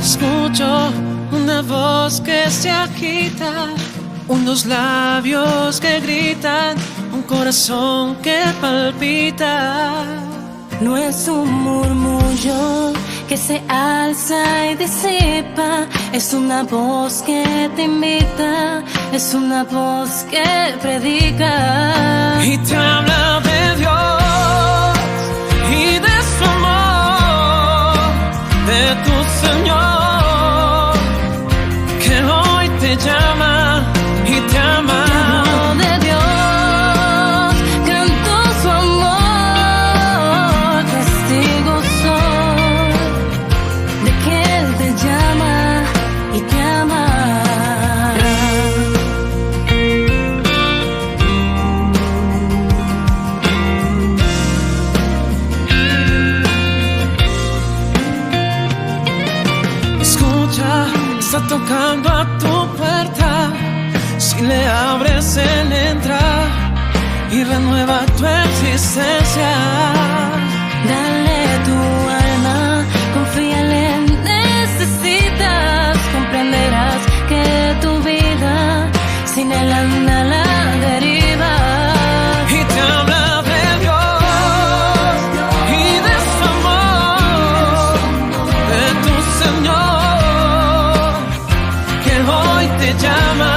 Escucho una voz que se agita, unos labios que gritan, un corazón que palpita. No es un murmullo que se alza y disipa, es una voz que te invita, es una voz que predica. Y te habla de Dios y de su amor, de tu Señor, que hoy te llama y te ama. Está tocando a tu puerta, si le abres él entra y renueva tu existencia. Dale tu alma, confíale, necesitas, comprenderás que tu vida sin él anda a la deriva. Y te habla de Dios y de su amor, de tu Señor, te llama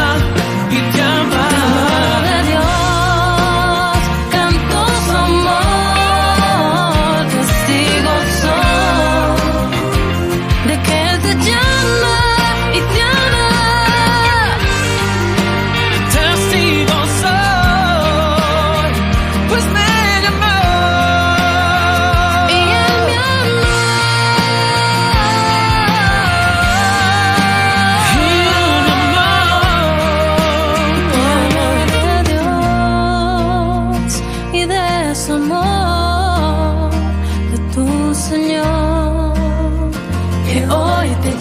y te ama. De Dios, canto su amor, testigo soy de que Él te llama y te ama. Testigo soy, pues me llamó y Él me amó.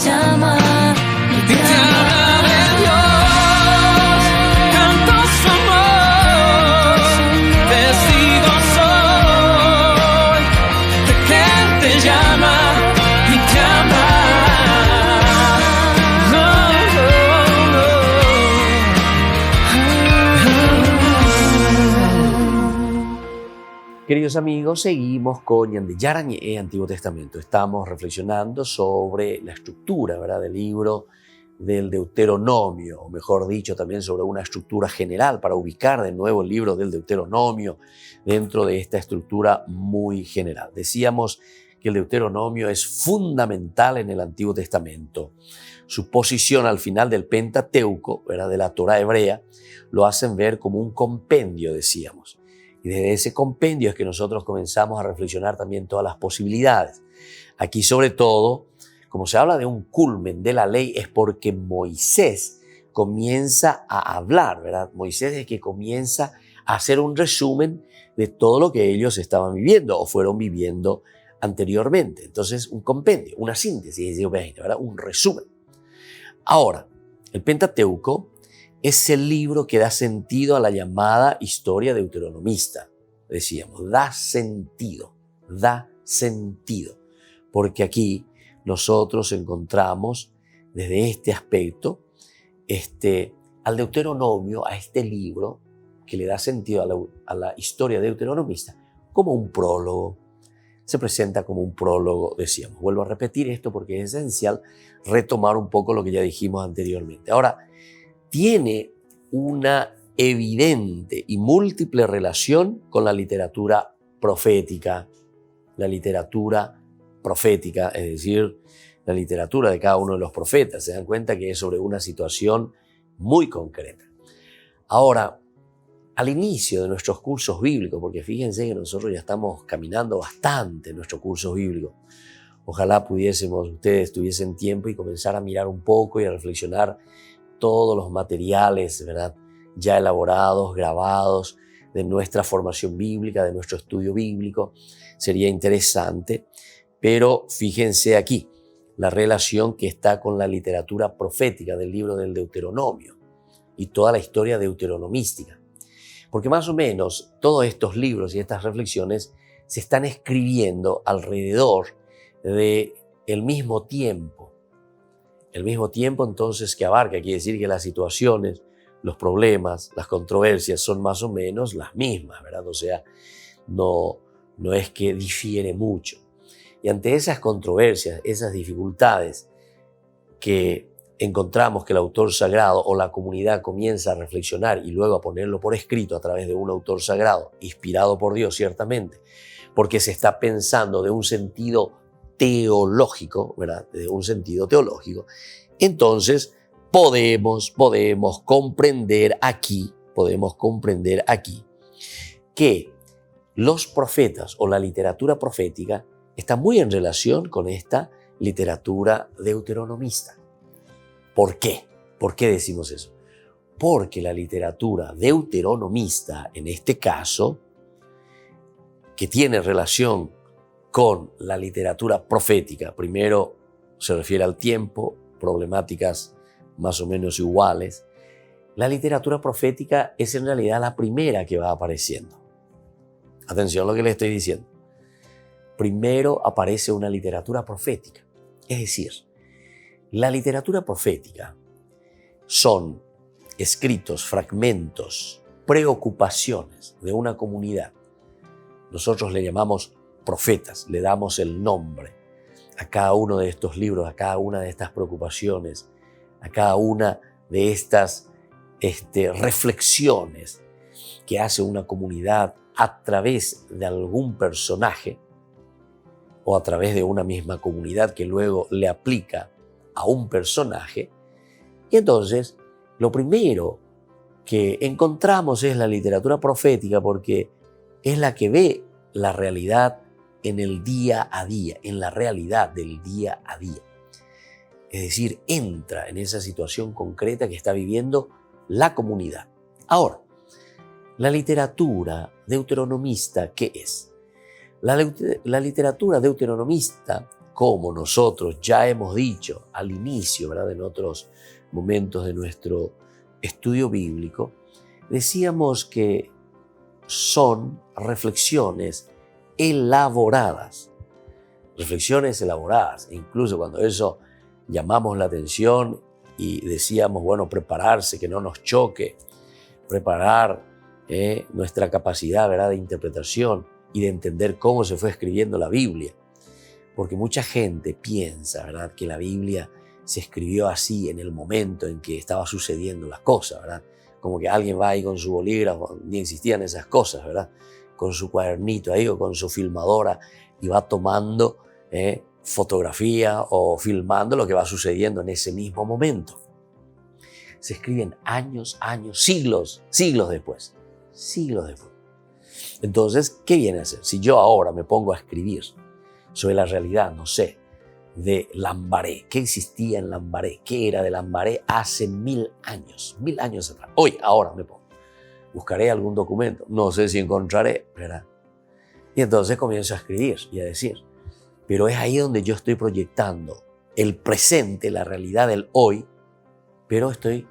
Llama y te habla de Dios, canto su amor, testigo soy de que Él te llama y te ama. Queridos amigos, seguimos con Ñande Yara Ñe'e, Antiguo Testamento. Estamos reflexionando sobre la estructura, ¿verdad?, del libro del Deuteronomio, o mejor dicho, también sobre una estructura general para ubicar de nuevo el libro del Deuteronomio dentro de esta estructura muy general. Decíamos que el Deuteronomio es fundamental en el Antiguo Testamento. Su posición al final del Pentateuco, ¿verdad?, de la Torá hebrea, lo hacen ver como un compendio, decíamos. Y desde ese compendio es que nosotros comenzamos a reflexionar también todas las posibilidades. Aquí, sobre todo, como se habla de un culmen de la ley, es porque Moisés comienza a hablar, ¿verdad? Moisés es el que comienza a hacer un resumen de todo lo que ellos estaban viviendo o fueron viviendo anteriormente. Entonces, un compendio, una síntesis, ¿verdad? Un resumen. Ahora, el Pentateuco es el libro que da sentido a la llamada historia deuteronomista. Decíamos, da sentido, porque aquí nosotros encontramos desde este aspecto al Deuteronomio, a este libro que le da sentido a la historia deuteronomista, como un prólogo. Se presenta como un prólogo, decíamos. Vuelvo a repetir esto porque es esencial retomar un poco lo que ya dijimos anteriormente. Ahora, tiene una evidente y múltiple relación con la literatura profética. La literatura profética, es decir, la literatura de cada uno de los profetas. Se dan cuenta que es sobre una situación muy concreta. Ahora, al inicio de nuestros cursos bíblicos, porque fíjense que nosotros ya estamos caminando bastante en nuestros cursos bíblicos, ojalá ustedes tuviesen tiempo y comenzar a mirar un poco y a reflexionar todos los materiales, ¿verdad?, ya elaborados, grabados, de nuestra formación bíblica, de nuestro estudio bíblico. Sería interesante, pero fíjense aquí la relación que está con la literatura profética del libro del Deuteronomio y toda la historia deuteronomística. Porque más o menos todos estos libros y estas reflexiones se están escribiendo alrededor del mismo tiempo. El mismo tiempo entonces que abarca, quiere decir que las situaciones, los problemas, las controversias son más o menos las mismas, ¿verdad? O sea, no es que difiere mucho. Y ante esas controversias, esas dificultades que encontramos que el autor sagrado o la comunidad comienza a reflexionar y luego a ponerlo por escrito a través de un autor sagrado, inspirado por Dios ciertamente, porque se está pensando de un sentido teológico, ¿verdad? De un sentido teológico, entonces podemos comprender aquí que los profetas o la literatura profética está muy en relación con esta literatura deuteronomista. ¿Por qué? ¿Por qué decimos eso? Porque la literatura deuteronomista, en este caso, que tiene relación con la literatura profética, primero se refiere al tiempo, problemáticas más o menos iguales, la literatura profética es en realidad la primera que va apareciendo. Atención a lo que les estoy diciendo. Primero aparece una literatura profética. Es decir, la literatura profética son escritos, fragmentos, preocupaciones de una comunidad. Nosotros le llamamos profetas, le damos el nombre a cada uno de estos libros, a cada una de estas preocupaciones, a cada una de estas reflexiones que hace una comunidad a través de algún personaje o a través de una misma comunidad que luego le aplica a un personaje. Y entonces, lo primero que encontramos es la literatura profética porque es la que ve la realidad en el día a día, en la realidad del día a día. Es decir, entra en esa situación concreta que está viviendo la comunidad. Ahora, la literatura deuteronomista, ¿qué es? La literatura deuteronomista, como nosotros ya hemos dicho al inicio, ¿verdad?, en otros momentos de nuestro estudio bíblico, decíamos que son reflexiones elaboradas. Reflexiones elaboradas. Incluso cuando eso llamamos la atención y decíamos, bueno, prepararse, que no nos choque, preparar nuestra capacidad, ¿verdad?, de interpretación y de entender cómo se fue escribiendo la Biblia. Porque mucha gente piensa, ¿verdad?, que la Biblia se escribió así en el momento en que estaba sucediendo las cosas, ¿verdad? Como que alguien va ahí con su bolígrafo, ni existían esas cosas, ¿verdad?, con su cuadernito ahí o con su filmadora y va tomando fotografía o filmando lo que va sucediendo en ese mismo momento. Se escriben años, siglos después. Entonces, ¿qué viene a ser? Si yo ahora me pongo a escribir sobre la realidad, no sé, de Lambaré, ¿qué existía en Lambaré? ¿Qué era de Lambaré hace 1000 años? 1000 años atrás. Ahora me pongo. Buscaré algún documento, no sé si encontraré, ¿verdad? Y entonces comienzo a escribir y a decir, pero es ahí donde yo estoy proyectando el presente, la realidad del hoy, pero estoy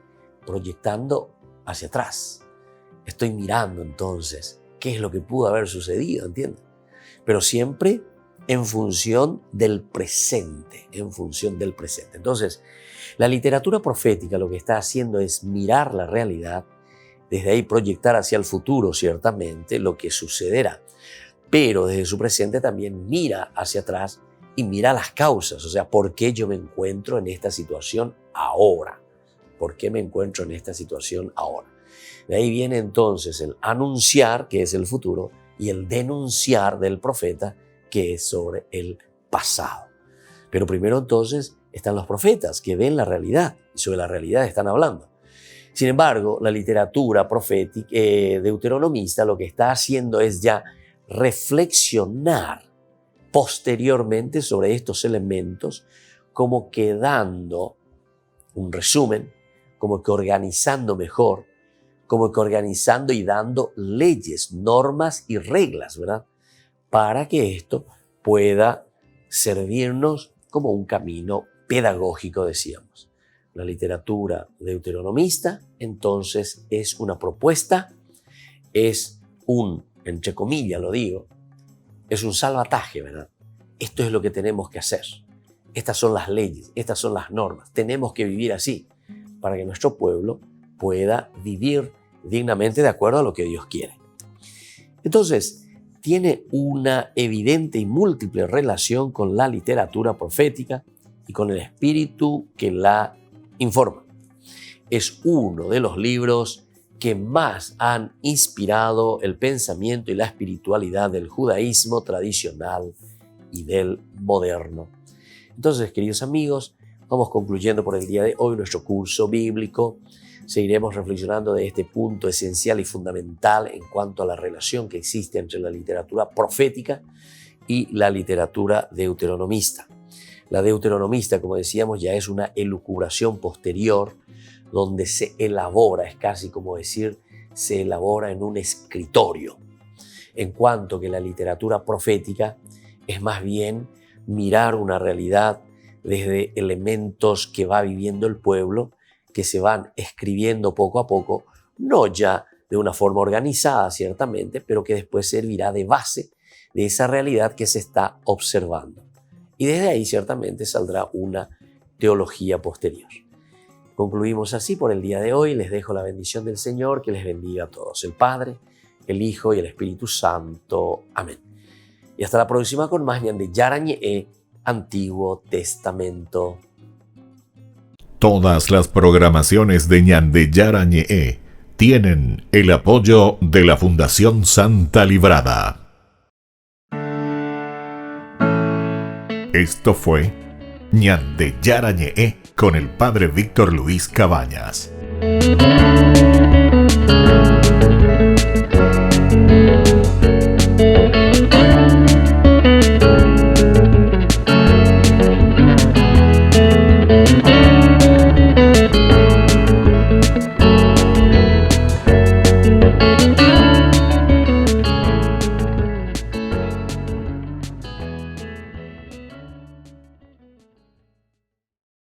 proyectando hacia atrás. Estoy mirando entonces qué es lo que pudo haber sucedido, ¿entiendes? Pero siempre en función del presente, Entonces, la literatura profética lo que está haciendo es mirar la realidad, desde ahí proyectar hacia el futuro, ciertamente, lo que sucederá, pero desde su presente también mira hacia atrás y mira las causas, o sea, ¿por qué yo me encuentro en esta situación ahora? ¿Por qué me encuentro en esta situación ahora? De ahí viene entonces el anunciar, que es el futuro, y el denunciar del profeta, que es sobre el pasado. Pero primero entonces están los profetas, que ven la realidad, y sobre la realidad están hablando. Sin embargo, la literatura profética, deuteronomista, lo que está haciendo es ya reflexionar posteriormente sobre estos elementos, como que dando un resumen, como que organizando mejor, como que organizando y dando leyes, normas y reglas, ¿verdad? Para que esto pueda servirnos como un camino pedagógico, decíamos. La literatura deuteronomista, entonces, es una propuesta, es un, entre comillas lo digo, es un salvataje, ¿verdad? Esto es lo que tenemos que hacer. Estas son las leyes, estas son las normas. Tenemos que vivir así para que nuestro pueblo pueda vivir dignamente de acuerdo a lo que Dios quiere. Entonces, tiene una evidente y múltiple relación con la literatura profética y con el espíritu que la informa. Es uno de los libros que más han inspirado el pensamiento y la espiritualidad del judaísmo tradicional y del moderno. Entonces, queridos amigos, vamos concluyendo por el día de hoy nuestro curso bíblico. Seguiremos reflexionando de este punto esencial y fundamental en cuanto a la relación que existe entre la literatura profética y la literatura deuteronomista. La deuteronomista, como decíamos, ya es una elucubración posterior donde se elabora, es casi como decir, se elabora en un escritorio. En cuanto que la literatura profética es más bien mirar una realidad desde elementos que va viviendo el pueblo, que se van escribiendo poco a poco, no ya de una forma organizada ciertamente, pero que después servirá de base de esa realidad que se está observando. Y desde ahí ciertamente saldrá una teología posterior. Concluimos así por el día de hoy. Les dejo la bendición del Señor, que les bendiga a todos, el Padre, el Hijo y el Espíritu Santo. Amén. Y hasta la próxima con más Ñan de Yarañe, Antiguo Testamento. Todas las programaciones de Ñan de Yarañe tienen el apoyo de la Fundación Santa Librada. Esto fue Ñan de Yarañe con el Padre Víctor Luis Cabañas.